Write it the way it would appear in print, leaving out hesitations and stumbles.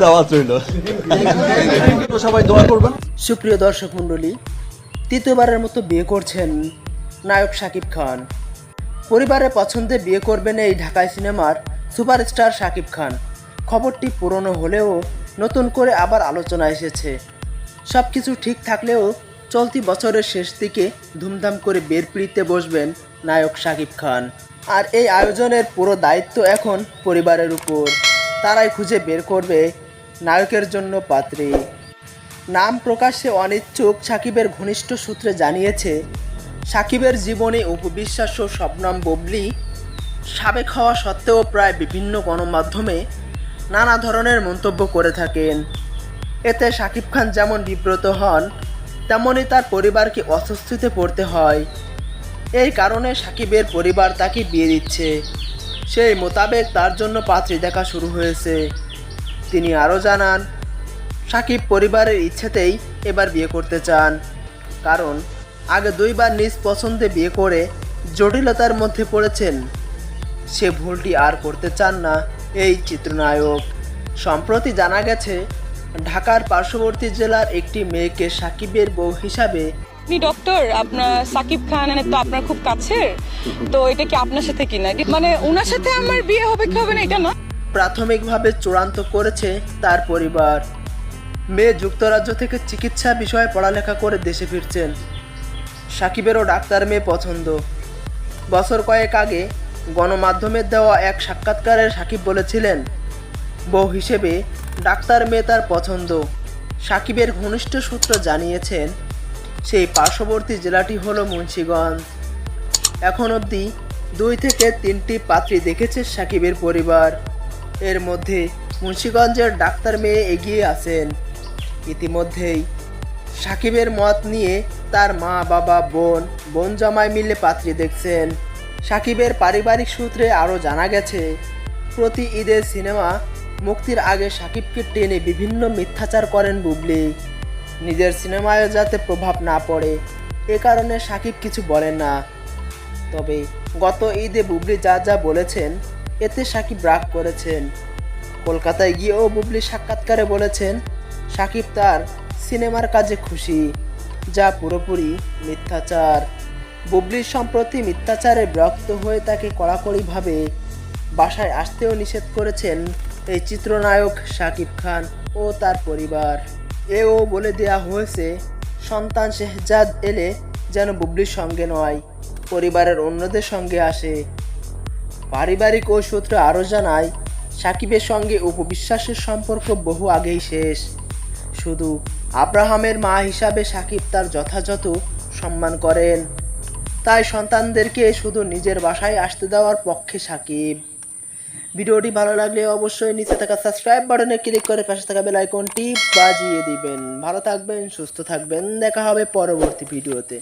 দাওয়াত রইল, সবাই দোয়া করবেন। সুপ্রিয় দর্শক মণ্ডলী, তৃতীয়বারের মতো বিয়ে করছেন নায়ক শাকিব খান। পরিবারের পছন্দে বিয়ে করবেন এই ঢাকাই সিনেমার সুপারস্টার শাকিব খান। খবরটি পুরনো হলেও নতুন করে আবার আলোচনা এসেছে। সব কিছু ঠিক থাকলেও চলতি বছরের শেষ দিকে ধুমধাম করে বিয়ের পিঁড়িতে বসবেন নায়ক শাকিব খান। আর এই আয়োজনের পুরো দায়িত্ব এখন পরিবারের উপর। তারাই খুঁজে বের করবে নায়কের জন্য পাত্রী। নাম প্রকাশে অনিচ্ছুক সাকিবের ঘনিষ্ঠ সূত্রে জানিয়েছে, সাকিবের জীবনে উপবিশ্বাস্য শবনম বুবলি সাবেক হওয়া সত্ত্বেও প্রায় বিভিন্ন গণমাধ্যমে নানা ধরনের মন্তব্য করে থাকেন। এতে শাকিব খান যেমন বিব্রত হন, তেমনই তার পরিবারকে অস্বস্তিতে পড়তে হয়। এই কারণে সাকিবের পরিবার তাকে বিয়ে দিচ্ছে। সেই মোতাবেক তার জন্য পাত্রী দেখা শুরু হয়েছে। তিনি আরও জানান, সাকিব পরিবারের ইচ্ছেতেই এবার বিয়ে করতে চান, কারণ আগে দুইবার নিজ পছন্দে বিয়ে করে জটিলতার মধ্যে পড়েছেন। সে ভুলটি আর করতে চান না এই চিত্রনায়ক। সম্প্রতি জানা গেছে, ঢাকার পার্শ্ববর্তী জেলার একটি মেয়েকে সাকিবের বউ হিসাবে আপনি ডক্টর, আপনার সাকিব খান তো আপনার খুব কাছের, তো এটা কি আপনার সাথে কিনা, মানে ওনার সাথে আমার বিয়ে হবে কি হবে না এটা না, প্রাথমিকভাবে চূড়ান্ত করেছে তার পরিবার। মেয়ে যুক্তরাজ্য থেকে চিকিৎসা বিষয়ে পড়ালেখা করে দেশে ফিরছেন। সাকিবেরও ডাক্তার মেয়ে পছন্দ। বছর কয়েক আগে গণমাধ্যমের দেওয়া এক সাক্ষাৎকারে সাকিব বলেছিলেন, বউ হিসেবে ডাক্তার মেয়ে তার পছন্দ। সাকিবের ঘনিষ্ঠ সূত্র জানিয়েছেন, সেই পার্শ্ববর্তী জেলাটি হলো মুন্সিগঞ্জ। এখন অবধি 2 থেকে 3টি পাত্রী দেখেছে সাকিবের পরিবার। এর মধ্যে মুন্সিগঞ্জের ডাক্তার মেয়ে এগিয়ে আছেন। ইতিমধ্যেই সাকিবের মত নিয়ে তার মা, বাবা, বোন জামাই মিলে পাত্রী দেখছেন। সাকিবের পারিবারিক সূত্রে আরও জানা গেছে, প্রতি ঈদের সিনেমা মুক্তির আগে সাকিবকে টেনে বিভিন্ন মিথ্যাচার করেন বুবলি। নিজের সিনেমায় যাতে প্রভাব না পড়ে, এ কারণে সাকিব কিছু বলেন না। তবে গত ঈদে বুবলি যা যা বলেছেন, এতে সাকিব রাগ করেছেন। কলকাতায় গিয়েও বুবলি সাক্ষাৎকারে বলেছেন, সাকিব তার সিনেমার কাজে খুশি, যা পুরোপুরি মিথ্যাচার। বুবলির সম্প্রতি মিথ্যাচারে বিরক্ত হয়ে তাকে কড়াকড়িভাবে বাসায় আসতেও নিষেধ করেছেন এই চিত্রনায়ক শাকিব খান ও তার পরিবার। এও বলে দেয়া হয়েছে, সন্তান শেহজাদ এলে যেন বুবলির সঙ্গে নয়, পরিবারের অন্যদের সঙ্গে আসে। পারিবারিক ও সূত্র আরও জানায়, সাকিবের সঙ্গে উপবিশ্বাসের সম্পর্ক বহু আগেই শেষ। শুধু আব্রাহামের মা হিসাবে সাকিব তার যথাযথ সম্মান করেন। তাই সন্তানদেরকে শুধু নিজের বাসায় আসতে দেওয়ার পক্ষে সাকিব। ভিডিওটি ভালো লাগলে অবশ্যই নিচে থাকা সাবস্ক্রাইব বাটনে ক্লিক করে পাশে থাকা বেল আইকনটি বাজিয়ে দিবেন। ভালো থাকবেন, সুস্থ থাকবেন, দেখা হবে পরবর্তী ভিডিওতে।